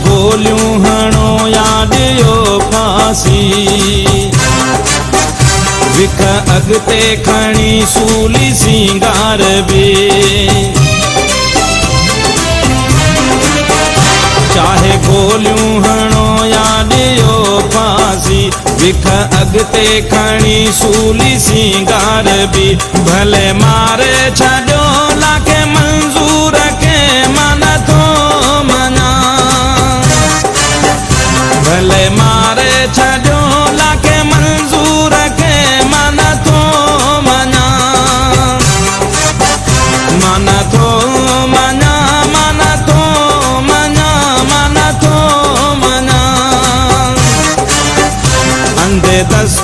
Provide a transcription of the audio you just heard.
गोलियूं हणो या ॾियो फांसी, विख अॻिते खणी सूली सिंगार बि, चाहे गोलियूं हणो या ॾियो फांसी, विख अॻिते खणी सूली सिंगार बि, भले मारे छॾियो लाखे मंज़ूर खे मां नथो मञा, भले मारे छॾियो लाखे मंज़ूर खे मां नथो मञा, मां नथो मञा, मां नथो मञा, मां नथो मञा। अंधे दस्त